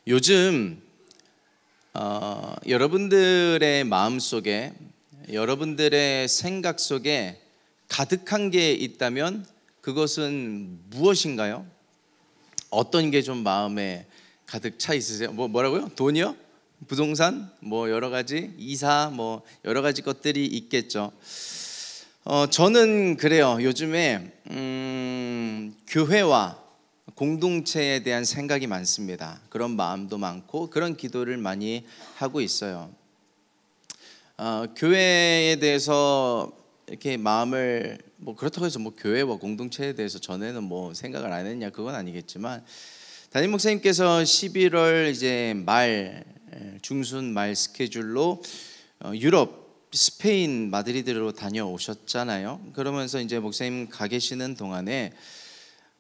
요즘 여러분들의 마음속에, 여러분들의 생각 속에 가득한 게 있다면 그것은 무엇인가요? 어떤 게 좀 마음에 가득 차 있으세요? 뭐라고요? 돈이요? 부동산? 여러 가지 이사 여러 가지 것들이 있겠죠. 저는 그래요. 요즘에 교회와 공동체에 대한 생각이 많습니다. 그런 마음도 많고 그런 기도를 많이 하고 있어요. 교회에 대해서 이렇게 마음을 그렇다고 해서 교회와 공동체에 대해서 전에는 생각을 안 했냐, 그건 아니겠지만, 담임 목사님께서 11월 이제 중순 말 스케줄로 유럽 스페인 마드리드로 다녀오셨잖아요. 그러면서 이제 목사님 가 계시는 동안에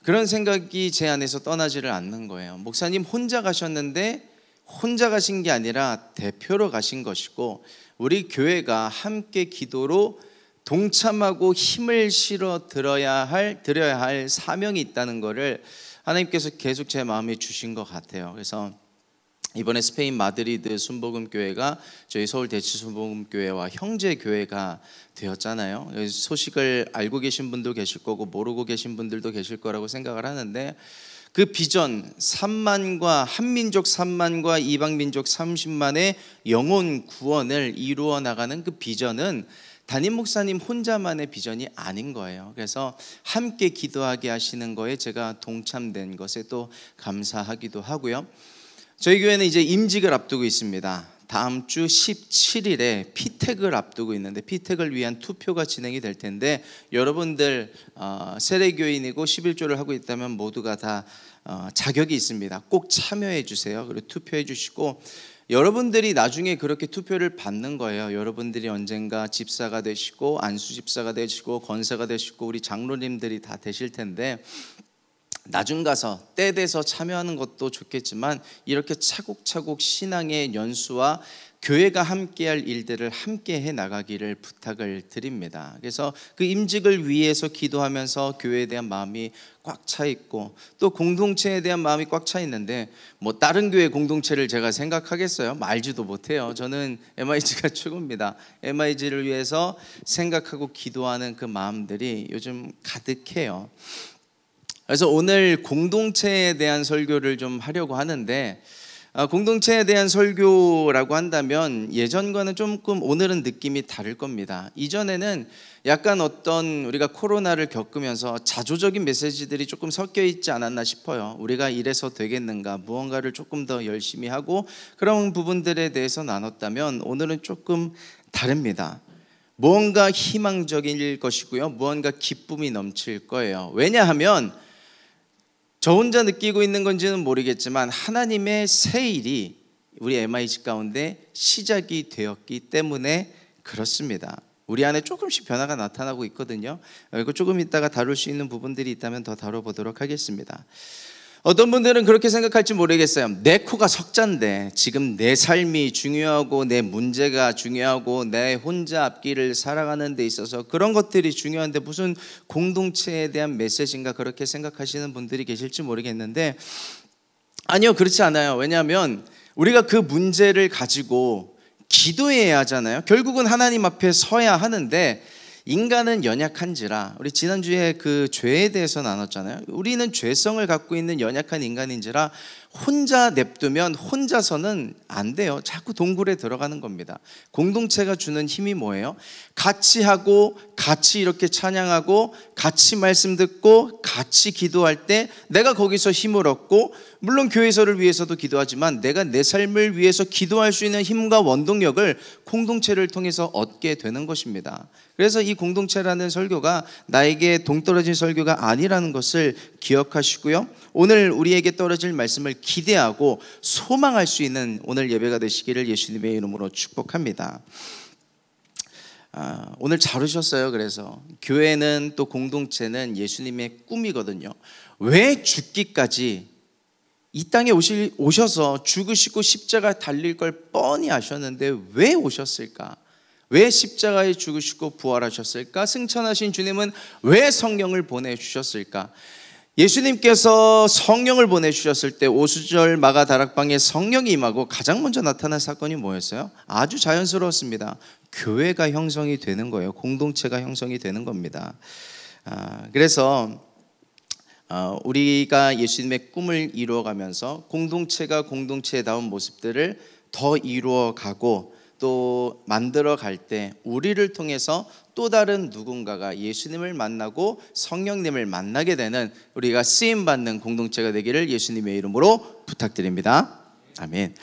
그런 생각이 제 안에서 떠나지를 않는 거예요. 목사님 혼자 가셨는데 혼자 가신 게 아니라 대표로 가신 것이고, 우리 교회가 함께 기도로 동참하고 힘을 실어 드려야 할 사명이 있다는 것을 하나님께서 계속 제 마음에 주신 것 같아요. 그래서 이번에 스페인 마드리드 순복음교회가 저희 서울 대치순복음교회와 형제교회가 되었잖아요. 소식을 알고 계신 분도 계실 거고 모르고 계신 분들도 계실 거라고 생각을 하는데, 그 비전 3만과 한민족 3만과 이방민족 30만의 영혼 구원을 이루어 나가는 그 비전은 담임 목사님 혼자만의 비전이 아닌 거예요. 그래서 함께 기도하게 하시는 거에 제가 동참된 것에 또 감사하기도 하고요. 저희 교회는 이제 임직을 앞두고 있습니다. 다음 주 17일에 피택을 앞두고 있는데, 피택을 위한 투표가 진행이 될 텐데, 여러분들 세례교인이고 11조를 하고 있다면 모두가 다 자격이 있습니다. 꼭 참여해 주세요. 그리고 투표해 주시고, 여러분들이 나중에 그렇게 투표를 받는 거예요. 여러분들이 언젠가 집사가 되시고 안수 집사가 되시고 권사가 되시고 우리 장로님들이 다 되실 텐데, 나중 가서 때 돼서 참여하는 것도 좋겠지만 이렇게 차곡차곡 신앙의 연수와 교회가 함께할 일들을 함께 해 나가기를 부탁을 드립니다. 그래서 그 임직을 위해서 기도하면서 교회에 대한 마음이 꽉 차 있고, 또 공동체에 대한 마음이 꽉 차 있는데 다른 교회 공동체를 제가 생각하겠어요? 말지도 못해요. 저는 MIG가 최고입니다. MIG를 위해서 생각하고 기도하는 그 마음들이 요즘 가득해요. 그래서 오늘 공동체에 대한 설교를 좀 하려고 하는데, 공동체에 대한 설교라고 한다면 예전과는 조금 오늘은 느낌이 다를 겁니다. 이전에는 약간 우리가 코로나를 겪으면서 자조적인 메시지들이 조금 섞여 있지 않았나 싶어요. 우리가 이래서 되겠는가, 무언가를 조금 더 열심히 하고 그런 부분들에 대해서 나눴다면, 오늘은 조금 다릅니다. 무언가 희망적일 것이고요, 무언가 기쁨이 넘칠 거예요. 왜냐하면 저 혼자 느끼고 있는 건지는 모르겠지만 하나님의 새 일이 우리 MIG 가운데 시작이 되었기 때문에 그렇습니다. 우리 안에 조금씩 변화가 나타나고 있거든요. 이거 조금 이따가 다룰 수 있는 부분들이 있다면 더 다뤄보도록 하겠습니다. 어떤 분들은 그렇게 생각할지 모르겠어요. 내 코가 석잔데 지금 내 삶이 중요하고 내 문제가 중요하고 내 혼자 앞길을 살아가는 데 있어서 그런 것들이 중요한데 무슨 공동체에 대한 메시지인가, 그렇게 생각하시는 분들이 계실지 모르겠는데, 아니요, 그렇지 않아요. 왜냐하면 우리가 그 문제를 가지고 기도해야 하잖아요. 결국은 하나님 앞에 서야 하는데, 인간은 연약한지라, 우리 지난주에 그 죄에 대해서 나눴잖아요. 우리는 죄성을 갖고 있는 연약한 인간인지라 혼자 냅두면 혼자서는 안 돼요. 자꾸 동굴에 들어가는 겁니다. 공동체가 주는 힘이 뭐예요? 같이 하고 같이 이렇게 찬양하고 같이 말씀 듣고 같이 기도할 때 내가 거기서 힘을 얻고, 물론 교회설을 위해서도 기도하지만 내가 내 삶을 위해서 기도할 수 있는 힘과 원동력을 공동체를 통해서 얻게 되는 것입니다. 그래서 이 공동체라는 설교가 나에게 동떨어진 설교가 아니라는 것을 기억하시고요, 오늘 우리에게 떨어질 말씀을 기대하고 소망할 수 있는 오늘 예배가 되시기를 예수님의 이름으로 축복합니다. 오늘 잘 오셨어요. 그래서 교회는 또 공동체는 예수님의 꿈이거든요. 왜 죽기까지 이 땅에 오셔서 죽으시고 십자가 달릴 걸 뻔히 아셨는데 왜 오셨을까? 왜 십자가에 죽으시고 부활하셨을까? 승천하신 주님은 왜 성령을 보내주셨을까? 예수님께서 성령을 보내주셨을 때 오수절 마가 다락방에 성령이 임하고 가장 먼저 나타난 사건이 뭐였어요? 아주 자연스러웠습니다. 교회가 형성이 되는 거예요. 공동체가 형성이 되는 겁니다. 그래서 우리가 예수님의 꿈을 이루어가면서 공동체가 공동체다운 모습들을 더 이루어가고 또 만들어갈 때 우리를 통해서 또 다른 누군가가 예수님을 만나고 성령님을 만나게 되는 우리가 쓰임받는 공동체가 되기를 예수님의 이름으로 부탁드립니다. 아멘.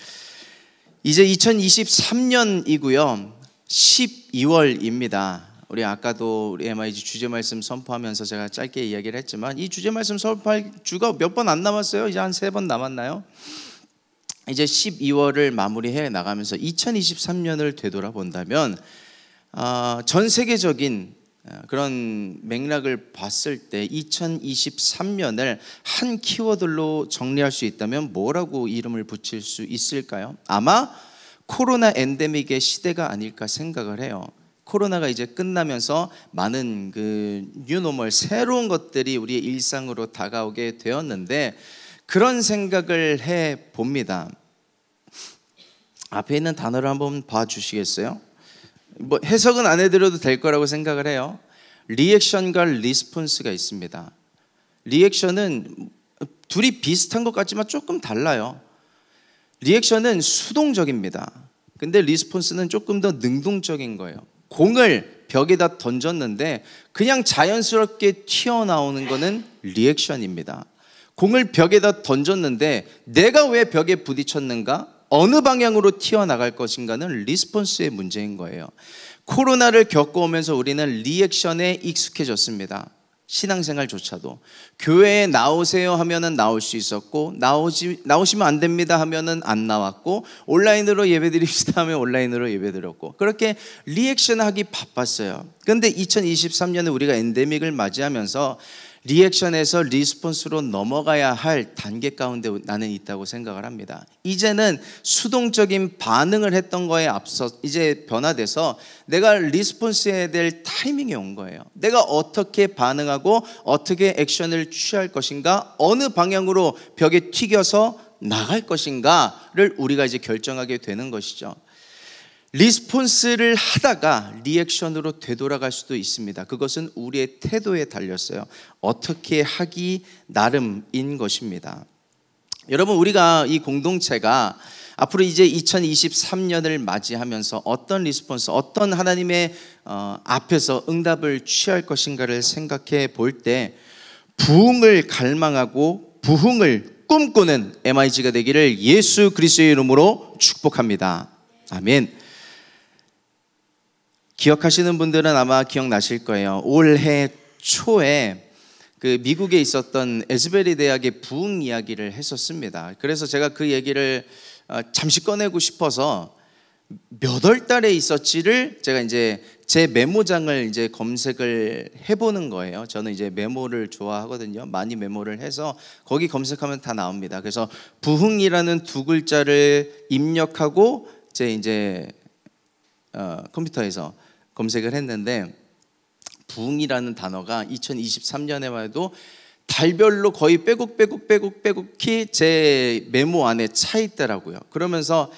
이제 2023년이고요 12월입니다 우리 아까도 우리 MIG 주제 말씀 선포하면서 제가 짧게 이야기를 했지만 이 주제 말씀 선포할 주가 몇 번 안 남았어요. 이제 한 3번 남았나요? 이제 12월을 마무리해 나가면서 2023년을 되돌아본다면 전 세계적인 그런 맥락을 봤을 때 2023년을 한 키워드로 정리할 수 있다면 뭐라고 이름을 붙일 수 있을까요? 아마 코로나 엔데믹의 시대가 아닐까 생각을 해요. 코로나가 이제 끝나면서 많은 그 뉴노멀 새로운 것들이 우리의 일상으로 다가오게 되었는데 그런 생각을 해 봅니다. 앞에 있는 단어를 한번 봐 주시겠어요? 뭐 해석은 안 해드려도 될 거라고 생각을 해요. 리액션과 리스폰스가 있습니다. 리액션은 둘이 비슷한 것 같지만 조금 달라요. 리액션은 수동적입니다. 근데 리스폰스는 조금 더 능동적인 거예요. 공을 벽에다 던졌는데 그냥 자연스럽게 튀어나오는 거는 리액션입니다. 공을 벽에다 던졌는데 내가 왜 벽에 부딪혔는가? 어느 방향으로 튀어나갈 것인가는 리스폰스의 문제인 거예요. 코로나를 겪어오면서 우리는 리액션에 익숙해졌습니다. 신앙생활조차도 교회에 나오세요 하면은 나올 수 있었고 나오시면 안 됩니다 하면은 안 나왔고 온라인으로 예배드립시다 하면 온라인으로 예배드렸고 그렇게 리액션하기 바빴어요. 그런데 2023년에 우리가 엔데믹을 맞이하면서 리액션에서 리스폰스로 넘어가야 할 단계 가운데 나는 있다고 생각을 합니다. 이제는 수동적인 반응을 했던 거에 앞서 이제 변화돼서 내가 리스폰스해야 될 타이밍이 온 거예요. 내가 어떻게 반응하고 어떻게 액션을 취할 것인가, 어느 방향으로 벽에 튀겨서 나갈 것인가를 우리가 이제 결정하게 되는 것이죠. 리스폰스를 하다가 리액션으로 되돌아갈 수도 있습니다. 그것은 우리의 태도에 달렸어요. 어떻게 하기 나름인 것입니다. 여러분, 우리가 이 공동체가 앞으로 이제 2023년을 맞이하면서 어떤 리스폰스, 어떤 하나님의 앞에서 응답을 취할 것인가를 생각해 볼 때 부흥을 갈망하고 부흥을 꿈꾸는 MIG가 되기를 예수 그리스도의 이름으로 축복합니다. 아멘. 기억하시는 분들은 아마 기억나실 거예요. 올해 초에 그 미국에 있었던 에즈베리 대학의 부흥 이야기를 했었습니다. 그래서 제가 그 얘기를 잠시 꺼내고 싶어서 몇 월 달에 있었지를 제가 이제 제 메모장을 이제 검색을 해보는 거예요. 저는 이제 메모를 좋아하거든요. 많이 메모를 해서 거기 검색하면 다 나옵니다. 그래서 부흥이라는 두 글자를 입력하고 제 이제 컴퓨터에서 검색을 했는데 부흥이라는 단어가 2023년에만 해도 달별로 거의 빼곡히 제 메모 안에 차 있더라고요. 그러면서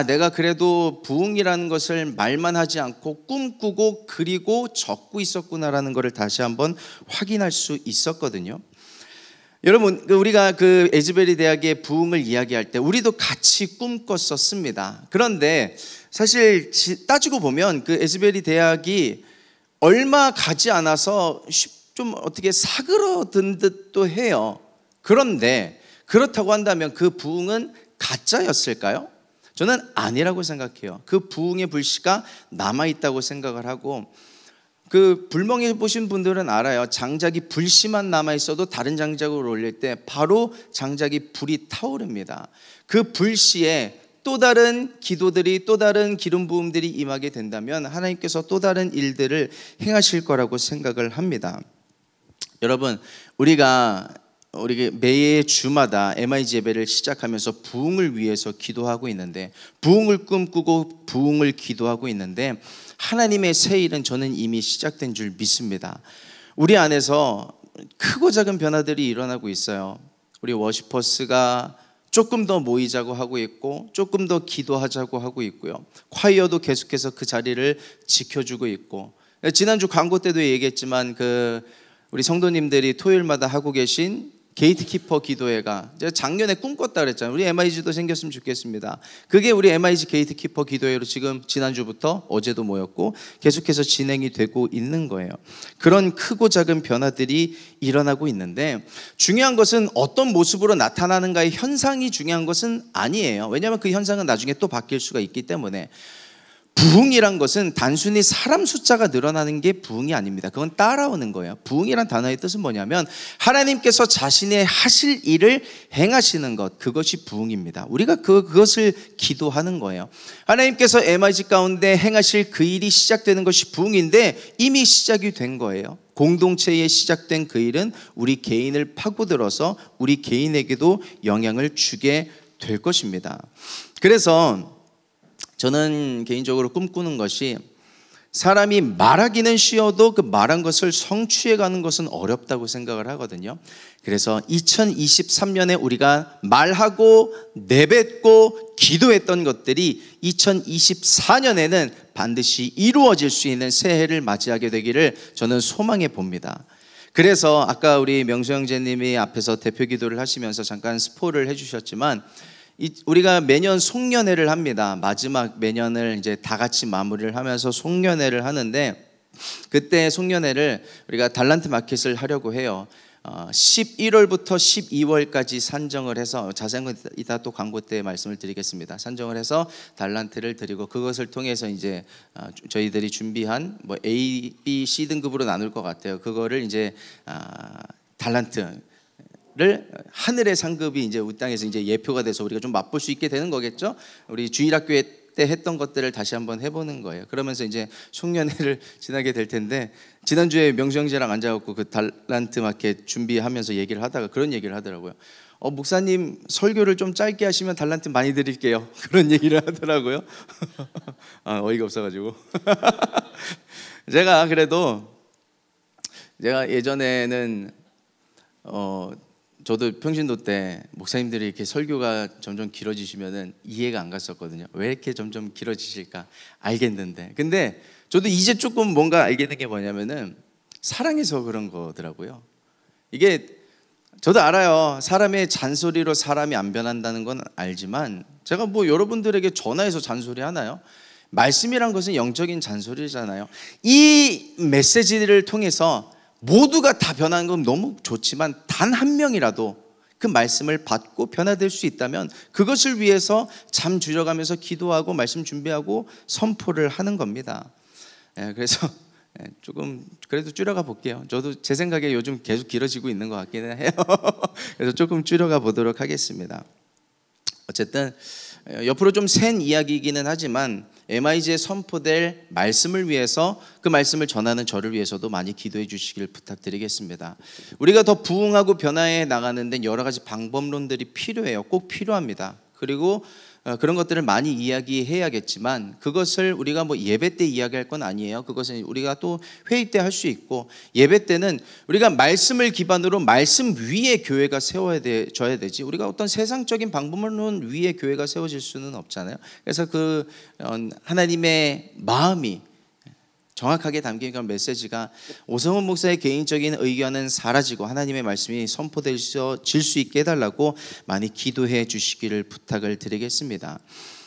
내가 그래도 부흥이라는 것을 말만 하지 않고 꿈꾸고 그리고 적고 있었구나라는 것을 다시 한번 확인할 수 있었거든요. 여러분, 우리가 그 에즈베리 대학의 부흥을 이야기할 때 우리도 같이 꿈꿨었습니다. 그런데 사실 따지고 보면 그 에즈베리 대학이 얼마 가지 않아서 좀 어떻게 사그러든 듯도 해요. 그런데 그렇다고 한다면 그 부흥은 가짜였을까요? 저는 아니라고 생각해요. 그 부흥의 불씨가 남아있다고 생각을 하고, 그 불멍해 보신 분들은 알아요. 장작이 불씨만 남아있어도 다른 장작을 올릴 때 바로 장작이 불이 타오릅니다. 그 불씨에 또 다른 기도들이, 또 다른 기름 부음들이 임하게 된다면 하나님께서 또 다른 일들을 행하실 거라고 생각을 합니다. 여러분, 우리가 매해 주마다 MIG 예배를 시작하면서 부흥을 위해서 기도하고 있는데, 부흥을 꿈꾸고 부흥을 기도하고 있는데, 하나님의 새 일은 저는 이미 시작된 줄 믿습니다. 우리 안에서 크고 작은 변화들이 일어나고 있어요. 우리 워시퍼스가 조금 더 모이자고 하고 있고 조금 더 기도하자고 하고 있고요. 콰이어도 계속해서 그 자리를 지켜주고 있고, 지난주 광고 때도 얘기했지만 우리 성도님들이 토요일마다 하고 계신 게이트키퍼 기도회가 제가 작년에 꿈꿨다 그랬잖아요. 우리 MIG도 생겼으면 좋겠습니다. 그게 우리 MIG 게이트키퍼 기도회로 지금 지난주부터 어제도 모였고 계속해서 진행이 되고 있는 거예요. 그런 크고 작은 변화들이 일어나고 있는데, 중요한 것은 어떤 모습으로 나타나는가의 현상이 중요한 것은 아니에요. 왜냐하면 그 현상은 나중에 또 바뀔 수가 있기 때문에. 부흥이란 것은 단순히 사람 숫자가 늘어나는 게 부흥이 아닙니다. 그건 따라오는 거예요. 부흥이란 단어의 뜻은 뭐냐면 하나님께서 자신의 하실 일을 행하시는 것, 그것이 부흥입니다. 우리가 그것을 기도하는 거예요. 하나님께서 MIG 가운데 행하실 그 일이 시작되는 것이 부흥인데 이미 시작이 된 거예요. 공동체에 시작된 그 일은 우리 개인을 파고들어서 우리 개인에게도 영향을 주게 될 것입니다. 그래서 저는 개인적으로 꿈꾸는 것이, 사람이 말하기는 쉬워도 그 말한 것을 성취해 가는 것은 어렵다고 생각을 하거든요. 그래서 2023년에 우리가 말하고 내뱉고 기도했던 것들이 2024년에는 반드시 이루어질 수 있는 새해를 맞이하게 되기를 저는 소망해 봅니다. 그래서 아까 우리 명수 형제님이 앞에서 대표 기도를 하시면서 잠깐 스포를 해주셨지만, 우리가 매년 송년회를 합니다. 마지막 매년을 이제 다 같이 마무리를 하면서 송년회를 하는데, 그때 송년회를 우리가 달란트 마켓을 하려고 해요. 11월부터 12월까지 산정을 해서, 자세한 건 이따 또 광고 때 말씀을 드리겠습니다. 산정을 해서 달란트를 드리고, 그것을 통해서 이제 저희들이 준비한 뭐 A, B, C 등급으로 나눌 것 같아요. 그거를 이제 달란트 하늘의 상급이 이제 우리 땅에서 이제 예표가 돼서 우리가 좀 맛볼 수 있게 되는 거겠죠. 우리 주일학교에 때 했던 것들을 다시 한번 해보는 거예요. 그러면서 이제 송년회를 지나게 될 텐데, 지난주에 명수 형제랑 앉아갖고 그 달란트 마켓 준비하면서 얘기를 하다가 그런 얘기를 하더라고요. 목사님 설교를 좀 짧게 하시면 달란트 많이 드릴게요. 그런 얘기를 하더라고요. 어이가 없어가지고. 제가 예전에는 저도 평신도 때 목사님들이 이렇게 설교가 점점 길어지시면은 이해가 안 갔었거든요. 왜 이렇게 점점 길어지실까 알겠는데, 근데 저도 이제 조금 뭔가 알게 된 게 뭐냐면은 사랑해서 그런 거더라고요. 이게 저도 알아요. 사람의 잔소리로 사람이 안 변한다는 건 알지만, 제가 뭐 여러분들에게 전화해서 잔소리 하나요? 말씀이란 것은 영적인 잔소리잖아요. 이 메시지를 통해서 모두가 다 변하는 건 너무 좋지만, 단 한 명이라도 그 말씀을 받고 변화될 수 있다면 그것을 위해서 잠 줄여가면서 기도하고 말씀 준비하고 선포를 하는 겁니다. 그래서 조금 그래도 줄여가 볼게요. 저도 제 생각에 요즘 계속 길어지고 있는 것 같기는 해요. 그래서 조금 줄여가 보도록 하겠습니다. 어쨌든 옆으로 좀 센 이야기이기는 하지만 MIG에 선포될 말씀을 위해서, 그 말씀을 전하는 저를 위해서도 많이 기도해 주시길 부탁드리겠습니다. 우리가 더 부흥하고 변화해 나가는 데는 여러 가지 방법론들이 필요해요. 꼭 필요합니다. 그리고 그런 것들을 많이 이야기해야겠지만, 그것을 우리가 뭐 예배 때 이야기할 건 아니에요. 그것은 우리가 또 회의 때 할 수 있고, 예배 때는 우리가 말씀을 기반으로 말씀 위에 교회가 세워져야 되지, 우리가 어떤 세상적인 방법론 위에 교회가 세워질 수는 없잖아요. 그래서 하나님의 마음이 정확하게 담긴 그런 메시지가, 오성훈 목사의 개인적인 의견은 사라지고 하나님의 말씀이 선포될 수 있게 해달라고 많이 기도해 주시기를 부탁을 드리겠습니다.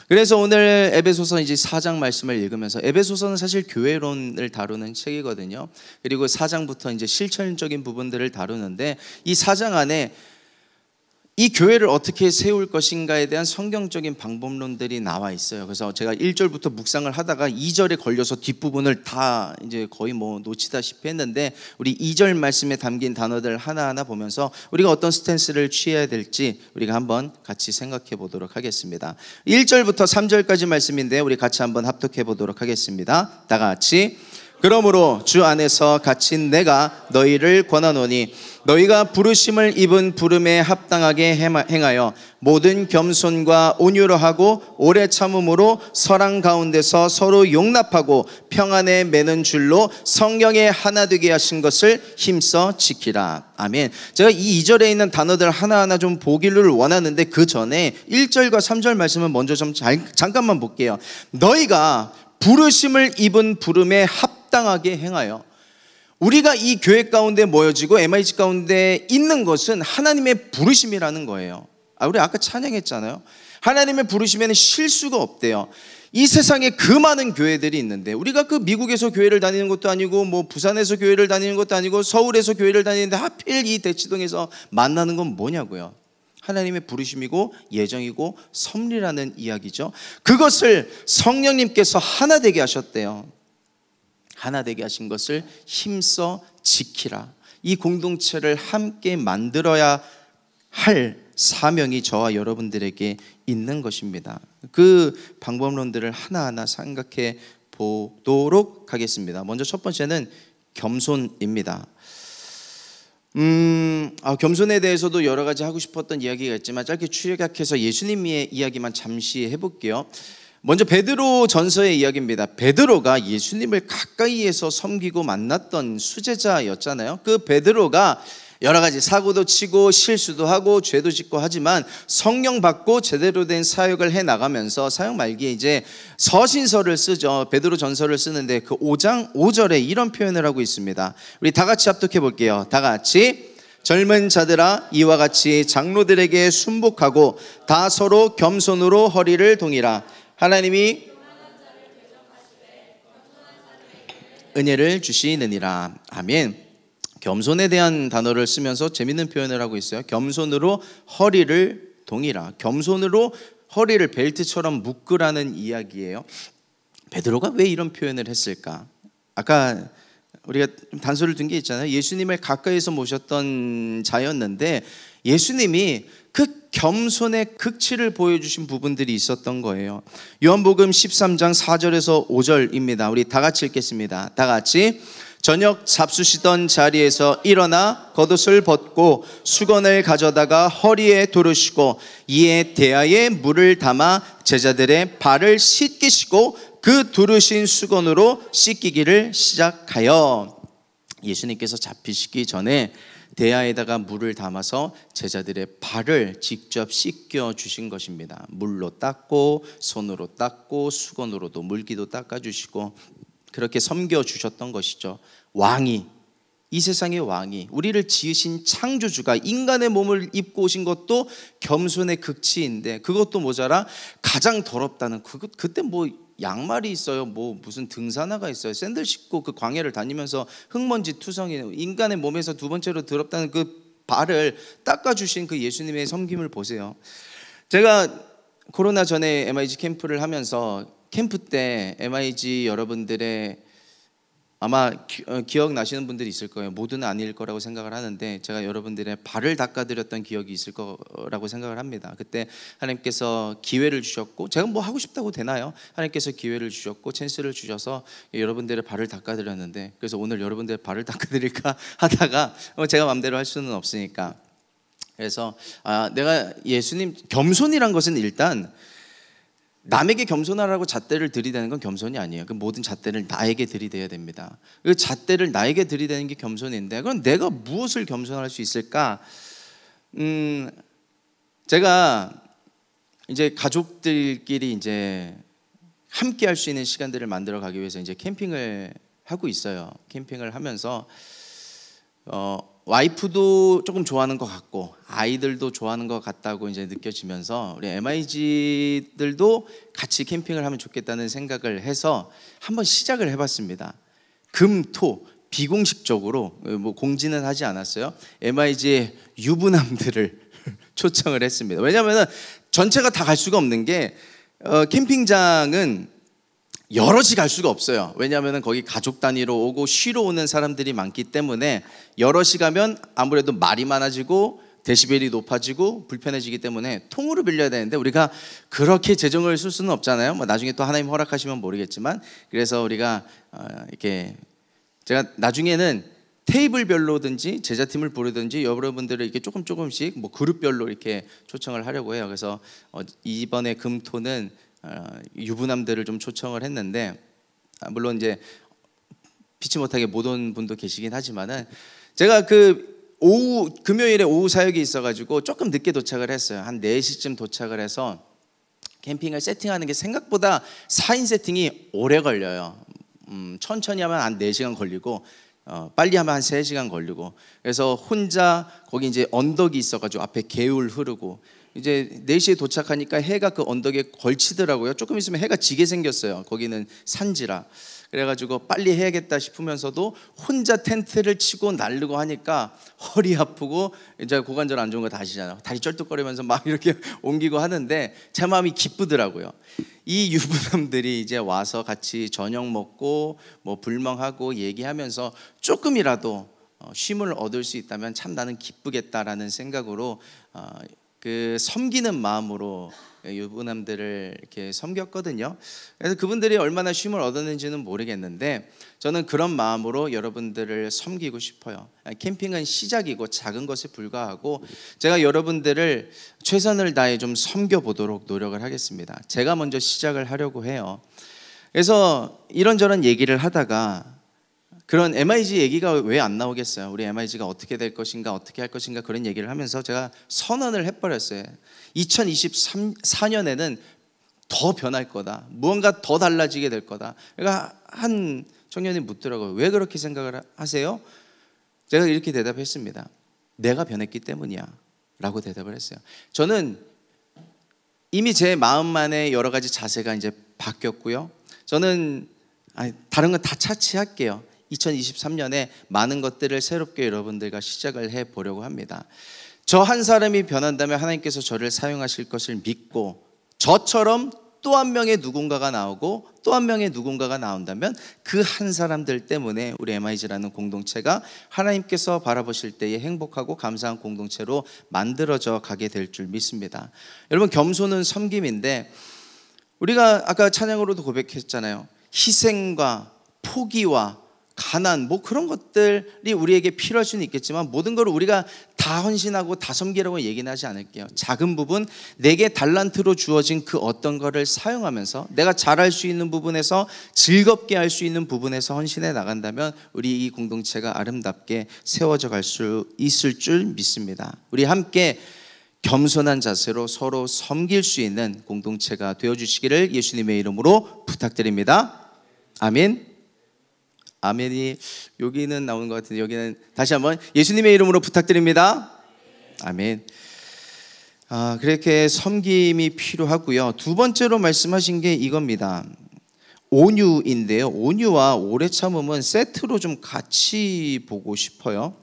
그래서 오늘 에베소서 이제 4장 말씀을 읽으면서, 에베소서는 사실 교회론을 다루는 책이거든요. 그리고 4장부터 이제 실천적인 부분들을 다루는데, 이 4장 안에 이 교회를 어떻게 세울 것인가에 대한 성경적인 방법론들이 나와 있어요. 그래서 제가 1절부터 묵상을 하다가 2절에 걸려서 뒷부분을 다 이제 거의 뭐 놓치다시피 했는데, 우리 2절 말씀에 담긴 단어들 하나하나 보면서 우리가 어떤 스탠스를 취해야 될지 우리가 한번 같이 생각해 보도록 하겠습니다. 1절부터 3절까지 말씀인데 우리 같이 한번 합독해 보도록 하겠습니다. 다 같이. 그러므로 주 안에서 갇힌 내가 너희를 권하노니 너희가 부르심을 입은 부름에 합당하게 행하여 모든 겸손과 온유로 하고 오래 참음으로 사랑 가운데서 서로 용납하고 평안에 매는 줄로 성령에 하나 되게 하신 것을 힘써 지키라. 아멘. 제가 이 2절에 있는 단어들 하나하나 좀 보기를 원하는데 그 전에 1절과 3절 말씀은 먼저 좀 잠깐만 볼게요. 너희가 부르심을 입은 부름에 합당하게 행하여. 우리가 이 교회 가운데 모여지고 MIG 가운데 있는 것은 하나님의 부르심이라는 거예요. 우리 아까 찬양했잖아요. 하나님의 부르심에는 실수가 없대요. 이 세상에 그 많은 교회들이 있는데 우리가 그 미국에서 교회를 다니는 것도 아니고 뭐 부산에서 교회를 다니는 것도 아니고 서울에서 교회를 다니는데 하필 이 대치동에서 만나는 건 뭐냐고요. 하나님의 부르심이고 예정이고 섭리라는 이야기죠. 그것을 성령님께서 하나 되게 하셨대요. 하나 되게 하신 것을 힘써 지키라. 이 공동체를 함께 만들어야 할 사명이 저와 여러분들에게 있는 것입니다. 그 방법론들을 하나하나 생각해 보도록 하겠습니다. 먼저 첫 번째는 겸손입니다. 겸손에 대해서도 여러 가지 하고 싶었던 이야기가 있지만 짧게 추격해서 예수님의 이야기만 잠시 해볼게요. 먼저 베드로 전서의 이야기입니다. 베드로가 예수님을 가까이에서 섬기고 만났던 수제자였잖아요. 그 베드로가 여러 가지 사고도 치고 실수도 하고 죄도 짓고 하지만 성령 받고 제대로 된 사역을 해 나가면서 사역 말기에 이제 서신서를 쓰죠. 베드로 전서를 쓰는데 그 5장 5절에 이런 표현을 하고 있습니다. 우리 다 같이 합독해 볼게요. 다 같이. 젊은 자들아 이와 같이 장로들에게 순복하고 다 서로 겸손으로 허리를 동이라. 하나님이 은혜를 주시느니라. 아멘. 겸손에 대한 단어를 쓰면서 재밌는 표현을 하고 있어요. 겸손으로 허리를 동이라. 겸손으로 허리를 벨트처럼 묶으라는 이야기예요. 베드로가 왜 이런 표현을 했을까? 아까 우리가 단서를 둔 게 있잖아요. 예수님을 가까이서 모셨던 자였는데 예수님이 그 겸손의 극치를 보여주신 부분들이 있었던 거예요. 요한복음 13장 4절에서 5절입니다. 우리 다 같이 읽겠습니다. 다 같이. 저녁 잡수시던 자리에서 일어나 겉옷을 벗고 수건을 가져다가 허리에 두르시고 이에 대야에 물을 담아 제자들의 발을 씻기시고 그 두르신 수건으로 씻기기를 시작하여. 예수님께서 잡히시기 전에 대야에다가 물을 담아서 제자들의 발을 직접 씻겨 주신 것입니다. 물로 닦고 손으로 닦고 수건으로도 물기도 닦아주시고 그렇게 섬겨 주셨던 것이죠. 왕이, 이 세상의 왕이, 우리를 지으신 창조주가 인간의 몸을 입고 오신 것도 겸손의 극치인데 그것도 모자라 가장 더럽다는 그때 뭐 양말이 있어요. 뭐 무슨 등산화가 있어요. 샌들 신고 그 광야를 다니면서 흙먼지 투성이 인간의 몸에서 두 번째로 더럽다는 그 발을 닦아주신 그 예수님의 섬김을 보세요. 제가 코로나 전에 MIG 캠프를 하면서 캠프 때 MIG 여러분들의 아마 기억나시는 분들이 있을 거예요. 모두는 아닐 거라고 생각을 하는데 제가 여러분들의 발을 닦아드렸던 기억이 있을 거라고 생각을 합니다. 그때 하나님께서 기회를 주셨고 제가 뭐 하고 싶다고 되나요? 하나님께서 기회를 주셨고 찬스를 주셔서 여러분들의 발을 닦아드렸는데 그래서 오늘 여러분들의 발을 닦아드릴까 하다가 제가 마음대로 할 수는 없으니까 그래서 내가 예수님 겸손이란 것은 일단 남에게 겸손하라고 잣대를 들이대는 건 겸손이 아니에요. 그 모든 잣대를 나에게 들이대야 됩니다. 그 잣대를 나에게 들이대는 게 겸손인데 그럼 내가 무엇을 겸손할 수 있을까? 제가 이제 가족들끼리 이제 함께 할 수 있는 시간들을 만들어 가기 위해서 이제 캠핑을 하고 있어요. 캠핑을 하면서 와이프도 조금 좋아하는 것 같고 아이들도 좋아하는 것 같다고 이제 느껴지면서 우리 MIG들도 같이 캠핑을 하면 좋겠다는 생각을 해서 한번 시작을 해봤습니다. 금, 토 비공식적으로 뭐 공지는 하지 않았어요. MIG의 유부남들을 초청을 했습니다. 왜냐하면 전체가 다 갈 수가 없는 게 캠핑장은 여럿이 갈 수가 없어요. 왜냐하면 거기 가족 단위로 오고 쉬러 오는 사람들이 많기 때문에 여럿이 가면 아무래도 말이 많아지고 데시벨이 높아지고 불편해지기 때문에 통으로 빌려야 되는데 우리가 그렇게 재정을 쓸 수는 없잖아요. 뭐 나중에 또 하나님 허락하시면 모르겠지만 그래서 우리가 이렇게 제가 나중에는 테이블별로든지 제자팀을 부르든지 여러분들을 이렇게 조금씩 뭐 그룹별로 이렇게 초청을 하려고 해요. 그래서 이번에 금토는 유부남들을 좀 초청을 했는데, 물론 이제 피치 못하게 못 온 분도 계시긴 하지만은, 제가 금요일에 오후 사역이 있어가지고 조금 늦게 도착을 했어요. 한 4시쯤 도착을 해서 캠핑을 세팅하는 게 생각보다 4인 세팅이 오래 걸려요. 천천히 하면 한 4시간 걸리고 빨리 하면 한 3시간 걸리고, 그래서 혼자 거기 이제 언덕이 있어가지고 앞에 개울 흐르고, 이제 4시에 도착하니까 해가 그 언덕에 걸치더라고요. 조금 있으면 해가 지게 생겼어요. 거기는 산지라. 그래가지고 빨리 해야겠다 싶으면서도 혼자 텐트를 치고 날르고 하니까 허리 아프고, 이제 고관절 안 좋은 거 다 아시잖아요. 다리 쩔뚝거리면서 막 이렇게 옮기고 하는데 제 마음이 기쁘더라고요. 이 유부남들이 이제 와서 같이 저녁 먹고 뭐 불멍하고 얘기하면서 조금이라도 쉼을 얻을 수 있다면 참 나는 기쁘겠다라는 생각으로 그 섬기는 마음으로 유부남들을 이렇게 섬겼거든요. 그래서 그분들이 얼마나 쉼을 얻었는지는 모르겠는데 저는 그런 마음으로 여러분들을 섬기고 싶어요. 캠핑은 시작이고 작은 것에 불과하고 제가 여러분들을 최선을 다해 좀 섬겨보도록 노력을 하겠습니다. 제가 먼저 시작을 하려고 해요. 그래서 이런저런 얘기를 하다가 그런 MIG 얘기가 왜 안 나오겠어요? 우리 MIG가 어떻게 될 것인가, 어떻게 할 것인가, 그런 얘기를 하면서 제가 선언을 해버렸어요. 2024년에는 더 변할 거다, 무언가 더 달라지게 될 거다. 그러니까 한 청년이 묻더라고요. 왜 그렇게 생각을 하세요? 제가 이렇게 대답했습니다. 내가 변했기 때문이야 라고 대답을 했어요. 저는 이미 제 마음만의 여러 가지 자세가 이제 바뀌었고요. 저는 다른 건 다 차치할게요. 2023년에 많은 것들을 새롭게 여러분들과 시작을 해보려고 합니다. 저 한 사람이 변한다면 하나님께서 저를 사용하실 것을 믿고, 저처럼 또 한 명의 누군가가 나오고 또 한 명의 누군가가 나온다면 그 한 사람들 때문에 우리 MIG라는 공동체가 하나님께서 바라보실 때에 행복하고 감사한 공동체로 만들어져 가게 될 줄 믿습니다. 여러분, 겸손은 섬김인데 우리가 아까 찬양으로도 고백했잖아요. 희생과 포기와 가난, 뭐 그런 것들이 우리에게 필요할 수는 있겠지만 모든 걸 우리가 다 헌신하고 다 섬기라고 얘기는 하지 않을게요. 작은 부분, 내게 달란트로 주어진 그 어떤 거를 사용하면서 내가 잘할 수 있는 부분에서, 즐겁게 할 수 있는 부분에서 헌신해 나간다면 우리 이 공동체가 아름답게 세워져 갈 수 있을 줄 믿습니다. 우리 함께 겸손한 자세로 서로 섬길 수 있는 공동체가 되어주시기를 예수님의 이름으로 부탁드립니다. 아멘. 아멘이 여기는 나오는 것 같은데 여기는 다시 한번 예수님의 이름으로 부탁드립니다. 아멘. 그렇게 섬김이 필요하고요. 두 번째로 말씀하신 게 이겁니다. 온유인데요. 온유와 오래 참음은 세트로 좀 같이 보고 싶어요.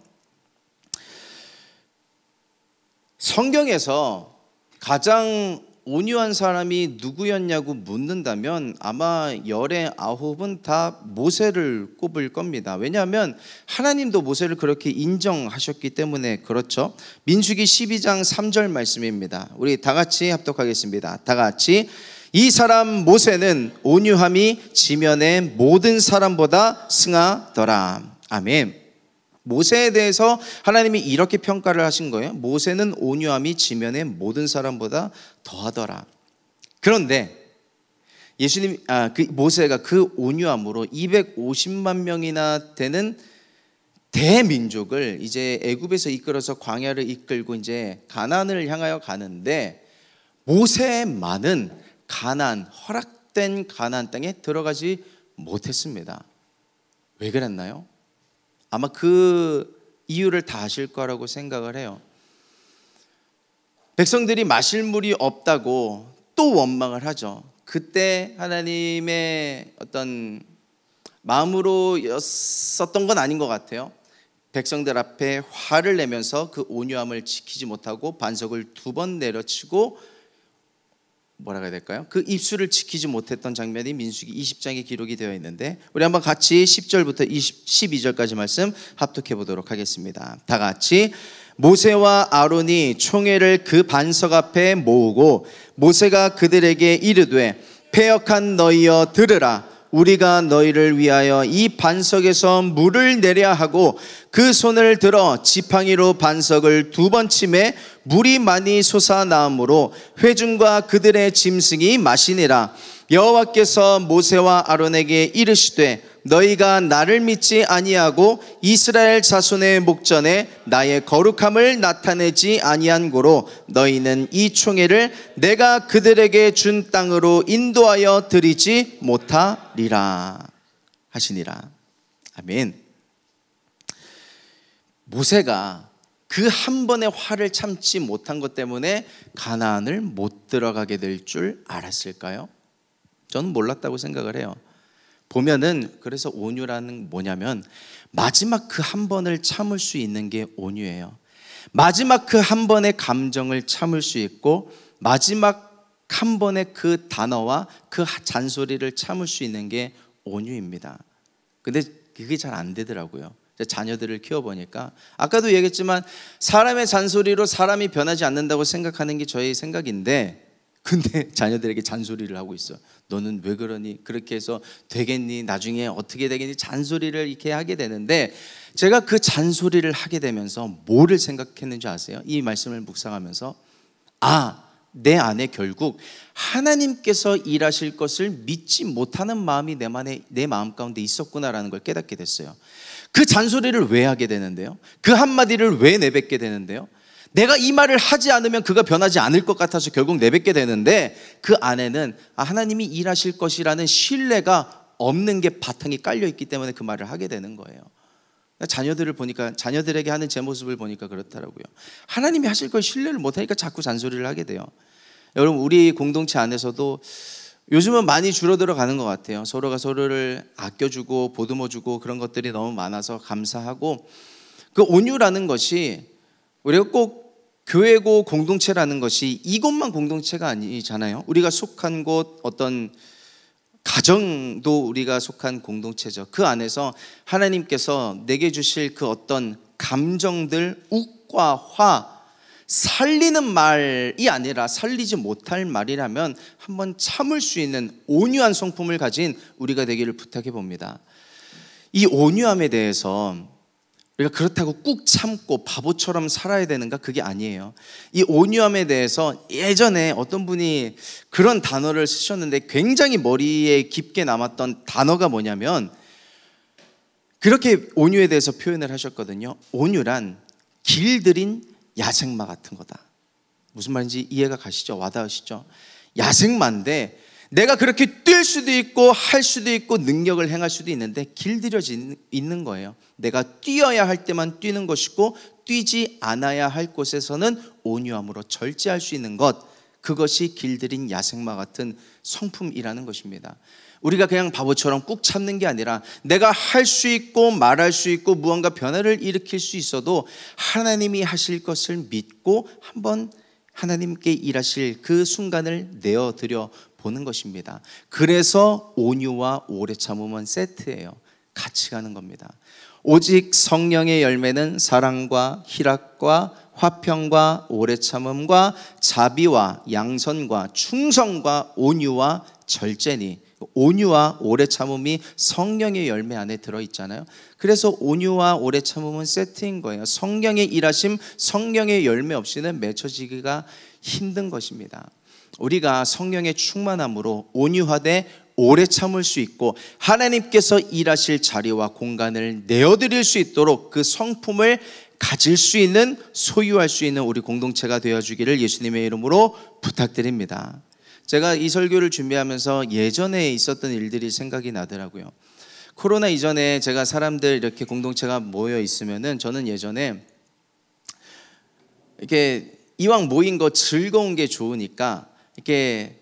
성경에서 가장 온유한 사람이 누구였냐고 묻는다면 아마 열의 9은 다 모세를 꼽을 겁니다. 왜냐하면 하나님도 모세를 그렇게 인정하셨기 때문에 그렇죠. 민수기 12장 3절 말씀입니다. 우리 다 같이 합독하겠습니다. 다 같이. 이 사람 모세는 온유함이 지면의 모든 사람보다 승하더라. 아멘. 모세에 대해서 하나님이 이렇게 평가를 하신 거예요. 모세는 온유함이 지면의 모든 사람보다 더하더라. 그런데 모세가 그 온유함으로 250만 명이나 되는 대민족을 이제 애굽에서 이끌어서 광야를 이끌고 이제 가나안을 향하여 가는데 모세만은 허락된 가나안 땅에 들어가지 못했습니다. 왜 그랬나요? 아마 그 이유를 다 아실 거라고 생각을 해요. 백성들이 마실 물이 없다고 또 원망을 하죠. 그때 하나님의 어떤 마음으로 썼던 건 아닌 것 같아요. 백성들 앞에 화를 내면서 그 온유함을 지키지 못하고 반석을 2번 내려치고 뭐라고 해야 될까요? 그 입술을 지키지 못했던 장면이 민수기 20장에 기록이 되어 있는데 우리 한번 같이 10절부터 12절까지 말씀 합독해 보도록 하겠습니다. 다 같이. 모세와 아론이 총회를 그 반석 앞에 모으고 모세가 그들에게 이르되 패역한 너희여 들으라. 우리가 너희를 위하여 이 반석에서 물을 내려 하고 그 손을 들어 지팡이로 반석을 2번 치매 물이 많이 솟아나므로 회중과 그들의 짐승이 마시니라. 여호와께서 모세와 아론에게 이르시되 너희가 나를 믿지 아니하고 이스라엘 자손의 목전에 나의 거룩함을 나타내지 아니한 고로 너희는 이 총회를 내가 그들에게 준 땅으로 인도하여 드리지 못하리라 하시니라. 아멘. 모세가 그 한 번의 화를 참지 못한 것 때문에 가나안을 못 들어가게 될 줄 알았을까요? 저는 몰랐다고 생각을 해요. 보면은 그래서 온유라는 뭐냐면 마지막 그 한 번을 참을 수 있는 게 온유예요. 마지막 그 한 번의 감정을 참을 수 있고 마지막 한 번의 그 단어와 그 잔소리를 참을 수 있는 게 온유입니다. 근데 그게 잘 안 되더라고요. 자녀들을 키워보니까 아까도 얘기했지만 사람의 잔소리로 사람이 변하지 않는다고 생각하는 게 저의 생각인데 근데 자녀들에게 잔소리를 하고 있어. 너는 왜 그러니? 그렇게 해서 되겠니? 나중에 어떻게 되겠니? 잔소리를 이렇게 하게 되는데 제가 그 잔소리를 하게 되면서 뭐를 생각했는지 아세요? 이 말씀을 묵상하면서 내 안에 결국 하나님께서 일하실 것을 믿지 못하는 마음이 내 마음 가운데 있었구나라는 걸 깨닫게 됐어요. 그 잔소리를 왜 하게 되는데요? 그 한마디를 왜 내뱉게 되는데요? 내가 이 말을 하지 않으면 그가 변하지 않을 것 같아서 결국 내뱉게 되는데 그 안에는 하나님이 일하실 것이라는 신뢰가 없는 게 바탕이 깔려 있기 때문에 그 말을 하게 되는 거예요. 자녀들을 보니까 자녀들에게 하는 제 모습을 보니까 그렇더라고요. 하나님이 하실 걸 신뢰를 못하니까 자꾸 잔소리를 하게 돼요. 여러분 우리 공동체 안에서도 요즘은 많이 줄어들어 가는 것 같아요. 서로가 서로를 아껴주고 보듬어주고 그런 것들이 너무 많아서 감사하고 그 온유라는 것이 우리가 꼭 교회고 공동체라는 것이 이곳만 공동체가 아니잖아요. 우리가 속한 곳 어떤 가정도 우리가 속한 공동체죠. 그 안에서 하나님께서 내게 주실 그 어떤 감정들 욱과 화 살리는 말이 아니라 살리지 못할 말이라면 한번 참을 수 있는 온유한 성품을 가진 우리가 되기를 부탁해 봅니다. 이 온유함에 대해서 우리가 그렇다고 꾹 참고 바보처럼 살아야 되는가? 그게 아니에요. 이 온유함에 대해서 예전에 어떤 분이 그런 단어를 쓰셨는데 굉장히 머리에 깊게 남았던 단어가 뭐냐면 그렇게 온유에 대해서 표현을 하셨거든요. 온유란 길들인 야생마 같은 거다. 무슨 말인지 이해가 가시죠? 와닿으시죠? 야생마인데 내가 그렇게 뛸 수도 있고 할 수도 있고 능력을 행할 수도 있는데 길들여져 있는 거예요. 내가 뛰어야 할 때만 뛰는 것이고 뛰지 않아야 할 곳에서는 온유함으로 절제할 수 있는 것, 그것이 길들인 야생마 같은 성품이라는 것입니다. 우리가 그냥 바보처럼 꾹 참는 게 아니라 내가 할 수 있고 말할 수 있고 무언가 변화를 일으킬 수 있어도 하나님이 하실 것을 믿고 한번 하나님께 일하실 그 순간을 내어드려 보는 것입니다. 그래서 온유와 오래 참음은 세트예요. 같이 가는 겁니다. 오직 성령의 열매는 사랑과 희락과 화평과 오래 참음과 자비와 양선과 충성과 온유와 절제니, 온유와 오래 참음이 성령의 열매 안에 들어있잖아요. 그래서 온유와 오래 참음은 세트인 거예요. 성령의 일하심, 성령의 열매 없이는 맺혀지기가 힘든 것입니다. 우리가 성령의 충만함으로 온유하되 오래 참을 수 있고 하나님께서 일하실 자리와 공간을 내어드릴 수 있도록 그 성품을 가질 수 있는, 소유할 수 있는 우리 공동체가 되어주기를 예수님의 이름으로 부탁드립니다. 제가 이 설교를 준비하면서 예전에 있었던 일들이 생각이 나더라고요. 코로나 이전에 제가 사람들 이렇게 공동체가 모여 있으면은 저는 예전에 이렇게 이왕 모인 거 즐거운 게 좋으니까 이렇게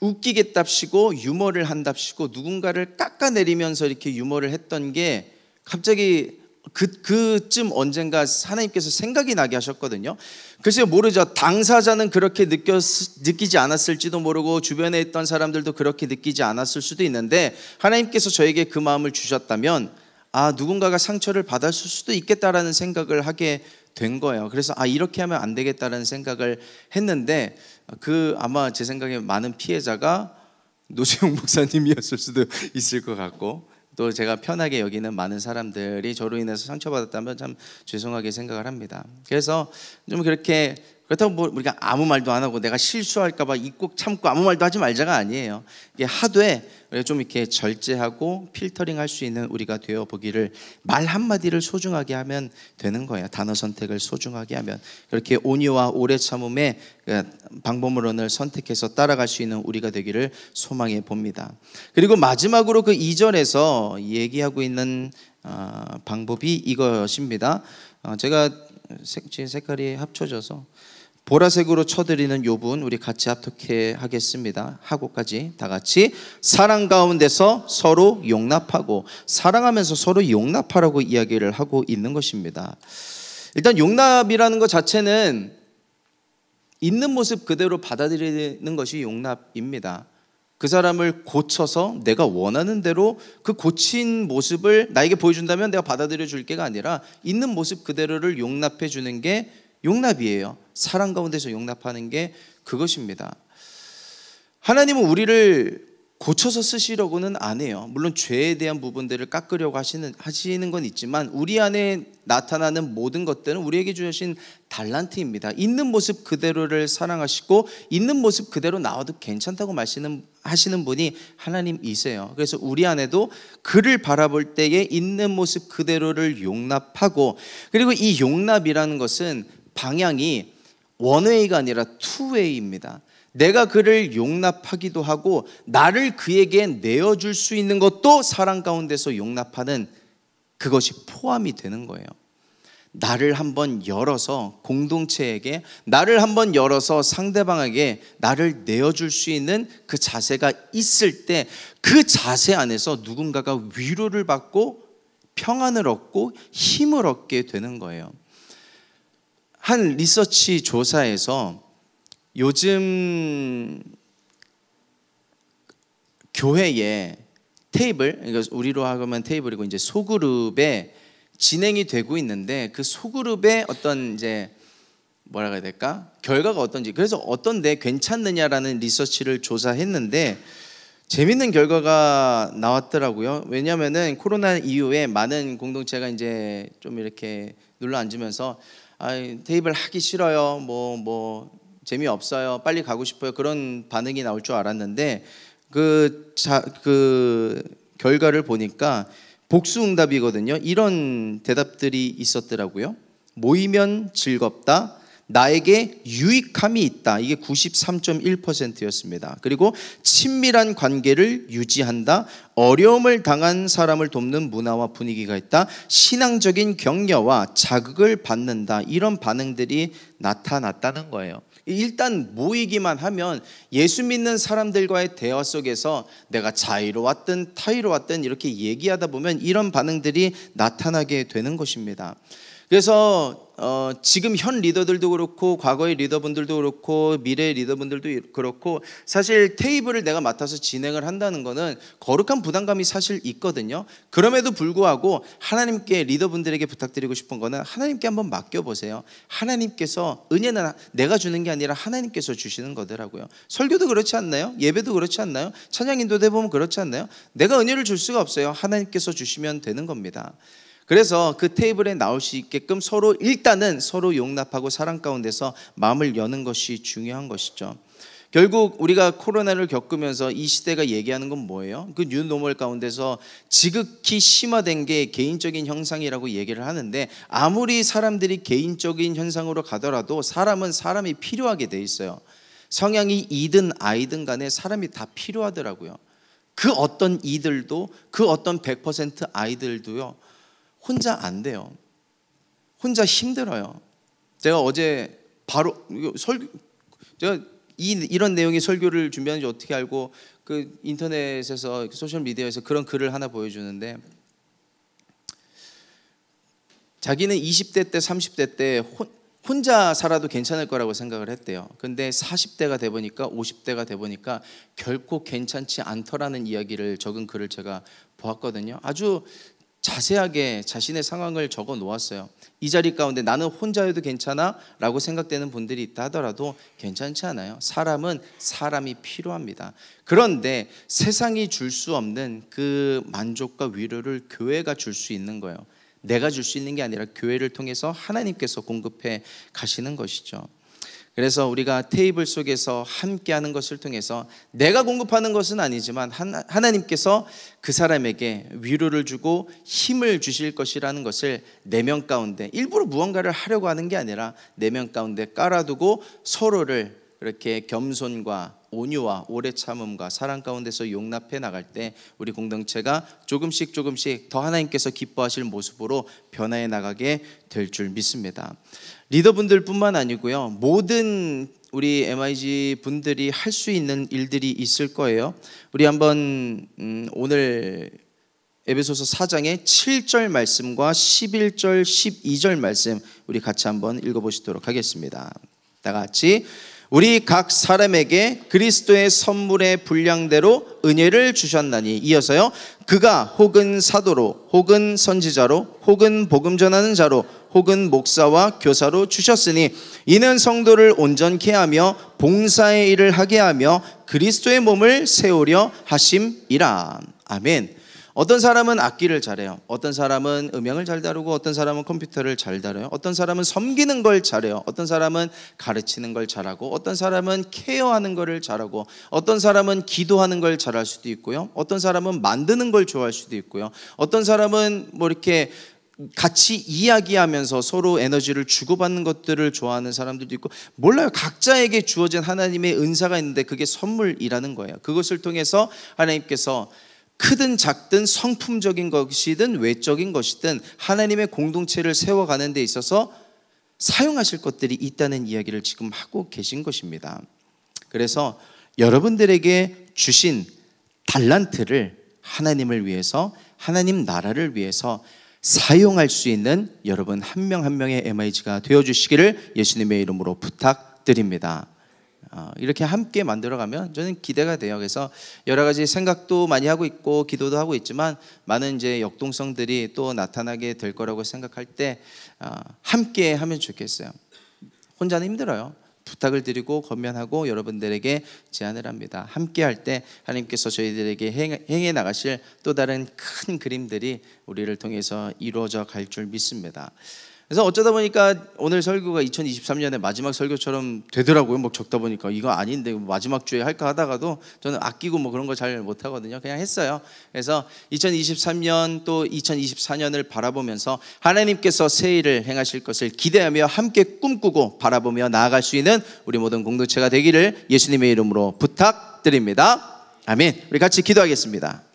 웃기겠답시고 유머를 한답시고 누군가를 깎아내리면서 이렇게 유머를 했던 게 갑자기 그쯤 언젠가 하나님께서 생각이 나게 하셨거든요. 글쎄요, 모르죠. 당사자는 그렇게 느끼지 않았을지도 모르고 주변에 있던 사람들도 그렇게 느끼지 않았을 수도 있는데 하나님께서 저에게 그 마음을 주셨다면 누군가가 상처를 받았을 수도 있겠다라는 생각을 하게 된 거예요. 그래서 이렇게 하면 안 되겠다라는 생각을 했는데 아마 제 생각에 많은 피해자가 노수용 목사님이었을 수도 있을 것 같고, 또 제가 편하게 여기는 많은 사람들이 저로 인해서 상처받았다면 참 죄송하게 생각을 합니다. 그래서 좀 그렇게, 그렇다고 뭐 우리가 아무 말도 안 하고 내가 실수할까 봐 입고 참고 아무 말도 하지 말자가 아니에요. 이게 하되 좀 이렇게 절제하고 필터링 할 수 있는 우리가 되어 보기를, 말 한마디를 소중하게 하면 되는 거예요. 단어 선택을 소중하게 하면. 그렇게 온유와 오래 참음의 방법론을 선택해서 따라갈 수 있는 우리가 되기를 소망해 봅니다. 그리고 마지막으로 그 2절에서 얘기하고 있는 방법이 이것입니다. 제가 색깔이 합쳐져서 보라색으로 쳐드리는 요 부분 우리 같이 합독해 하겠습니다. 하고까지 다 같이. 사랑 가운데서 서로 용납하고, 사랑하면서 서로 용납하라고 이야기를 하고 있는 것입니다. 일단 용납이라는 것 자체는 있는 모습 그대로 받아들이는 것이 용납입니다. 그 사람을 고쳐서 내가 원하는 대로 그 고친 모습을 나에게 보여준다면 내가 받아들여 줄 게가 아니라 있는 모습 그대로를 용납해 주는 게 용납이에요. 사랑 가운데서 용납하는 게 그것입니다. 하나님은 우리를 고쳐서 쓰시려고는 안 해요. 물론 죄에 대한 부분들을 깎으려고 하시는 건 있지만, 우리 안에 나타나는 모든 것들은 우리에게 주신 달란트입니다. 있는 모습 그대로를 사랑하시고 있는 모습 그대로 나와도 괜찮다고 하시는 분이 하나님이세요. 그래서 우리 안에도 그를 바라볼 때에 있는 모습 그대로를 용납하고, 그리고 이 용납이라는 것은 방향이 원웨이가 아니라 투웨이입니다. 내가 그를 용납하기도 하고 나를 그에게 내어줄 수 있는 것도 사랑 가운데서 용납하는 그것이 포함이 되는 거예요. 나를 한번 열어서 공동체에게, 나를 한번 열어서 상대방에게 나를 내어줄 수 있는 그 자세가 있을 때, 그 자세 안에서 누군가가 위로를 받고 평안을 얻고 힘을 얻게 되는 거예요. 한 리서치 조사에서 요즘 교회에 테이블, 그러니까 우리로 하면 테이블이고 이제 소그룹에 진행이 되고 있는데, 그 소그룹의 어떤 이제 뭐라고 해야 될까? 결과가 어떤지, 그래서 어떤데 괜찮느냐라는 리서치를 조사했는데 재밌는 결과가 나왔더라고요. 왜냐하면은 코로나 이후에 많은 공동체가 이제 좀 이렇게 눌러 앉으면서 테이블 하기 싫어요, 뭐 재미없어요, 빨리 가고 싶어요, 그런 반응이 나올 줄 알았는데 그 결과를 보니까 복수응답이거든요. 이런 대답들이 있었더라고요. 모이면 즐겁다, 나에게 유익함이 있다, 이게 93.1%였습니다. 그리고 친밀한 관계를 유지한다, 어려움을 당한 사람을 돕는 문화와 분위기가 있다, 신앙적인 격려와 자극을 받는다, 이런 반응들이 나타났다는 거예요. 일단 모이기만 하면 예수 믿는 사람들과의 대화 속에서 내가 자의로 왔든 타의로 왔든 이렇게 얘기하다 보면 이런 반응들이 나타나게 되는 것입니다. 그래서 지금 현 리더들도 그렇고 과거의 리더분들도 그렇고 미래의 리더분들도 그렇고, 사실 테이블을 내가 맡아서 진행을 한다는 거는 거룩한 부담감이 사실 있거든요. 그럼에도 불구하고 하나님께, 리더분들에게 부탁드리고 싶은 거는 하나님께 한번 맡겨보세요. 하나님께서, 은혜는 내가 주는 게 아니라 하나님께서 주시는 거더라고요. 설교도 그렇지 않나요? 예배도 그렇지 않나요? 찬양 인도대 보면 그렇지 않나요? 내가 은혜를 줄 수가 없어요. 하나님께서 주시면 되는 겁니다. 그래서 그 테이블에 나올 수 있게끔 일단은 서로 용납하고 사랑 가운데서 마음을 여는 것이 중요한 것이죠. 결국 우리가 코로나를 겪으면서 이 시대가 얘기하는 건 뭐예요? 그 뉴노멀 가운데서 지극히 심화된 게 개인적인 형상이라고 얘기를 하는데, 아무리 사람들이 개인적인 현상으로 가더라도 사람은 사람이 필요하게 돼 있어요. 성향이 이든 아이든 간에 사람이 다 필요하더라고요. 그 어떤 이들도, 그 어떤 100% 아이들도요, 혼자 안 돼요. 혼자 힘들어요. 제가 어제 바로 제가 이런 내용의 설교를 준비하는지 어떻게 알고 그 인터넷에서, 소셜 미디어에서 그런 글을 하나 보여주는데, 자기는 20대 때 30대 때 혼자 살아도 괜찮을 거라고 생각을 했대요. 근데 40대가 돼 보니까, 50대가 돼 보니까 결코 괜찮지 않더라는 이야기를 적은 글을 제가 보았거든요. 아주 자세하게 자신의 상황을 적어 놓았어요. 이 자리 가운데 나는 혼자여도 괜찮아? 라고 생각되는 분들이 있다 하더라도 괜찮지 않아요. 사람은 사람이 필요합니다. 그런데 세상이 줄 수 없는 그 만족과 위로를 교회가 줄 수 있는 거예요. 내가 줄 수 있는 게 아니라 교회를 통해서 하나님께서 공급해 가시는 것이죠. 그래서 우리가 테이블 속에서 함께하는 것을 통해서 내가 공급하는 것은 아니지만 하나님께서 그 사람에게 위로를 주고 힘을 주실 것이라는 것을 내면 가운데, 일부러 무언가를 하려고 하는 게 아니라 내면 가운데 깔아두고 서로를 이렇게 겸손과 온유와 오래 참음과 사랑 가운데서 용납해 나갈 때 우리 공동체가 조금씩 더 하나님께서 기뻐하실 모습으로 변화해 나가게 될 줄 믿습니다. 리더분들 뿐만 아니고요, 모든 우리 MIG 분들이 할 수 있는 일들이 있을 거예요. 우리 한번 오늘 에베소서 4장의 7절 말씀과 11절 12절 말씀 우리 같이 한번 읽어보시도록 하겠습니다. 다 같이. 우리 각 사람에게 그리스도의 선물의 분량대로 은혜를 주셨나니, 이어서요, 그가 혹은 사도로 혹은 선지자로 혹은 복음 전하는 자로 혹은 목사와 교사로 주셨으니 이는 성도를 온전케 하며 봉사의 일을 하게 하며 그리스도의 몸을 세우려 하심이라. 아멘. 어떤 사람은 악기를 잘해요. 어떤 사람은 음향을 잘 다루고, 어떤 사람은 컴퓨터를 잘 다뤄요. 어떤 사람은 섬기는 걸 잘해요. 어떤 사람은 가르치는 걸 잘하고, 어떤 사람은 케어하는 걸 잘하고, 어떤 사람은 기도하는 걸 잘할 수도 있고요. 어떤 사람은 만드는 걸 좋아할 수도 있고요. 어떤 사람은 뭐 이렇게 같이 이야기하면서 서로 에너지를 주고받는 것들을 좋아하는 사람들도 있고, 몰라요. 각자에게 주어진 하나님의 은사가 있는데 그게 선물이라는 거예요. 그것을 통해서 하나님께서 크든 작든 성품적인 것이든 외적인 것이든 하나님의 공동체를 세워가는 데 있어서 사용하실 것들이 있다는 이야기를 지금 하고 계신 것입니다. 그래서 여러분들에게 주신 달란트를 하나님을 위해서, 하나님 나라를 위해서 사용할 수 있는 여러분 한 명 한 명의 MIG가 되어주시기를 예수님의 이름으로 부탁드립니다. 이렇게 함께 만들어가면 저는 기대가 돼요. 그래서 여러 가지 생각도 많이 하고 있고 기도도 하고 있지만 많은 이제 역동성들이 또 나타나게 될 거라고 생각할 때 함께 하면 좋겠어요. 혼자는 힘들어요. 부탁을 드리고 권면하고 여러분들에게 제안을 합니다. 함께 할 때 하나님께서 저희들에게 행해 나가실 또 다른 큰 그림들이 우리를 통해서 이루어져 갈 줄 믿습니다. 그래서 어쩌다 보니까 오늘 설교가 2023년의 마지막 설교처럼 되더라고요. 뭐 적다 보니까 이거 아닌데 마지막 주에 할까 하다가도 저는 아끼고 뭐 그런 거 잘 못하거든요. 그냥 했어요. 그래서 2023년 또 2024년을 바라보면서 하나님께서 새 일을 행하실 것을 기대하며 함께 꿈꾸고 바라보며 나아갈 수 있는 우리 모든 공동체가 되기를 예수님의 이름으로 부탁드립니다. 아멘. 우리 같이 기도하겠습니다.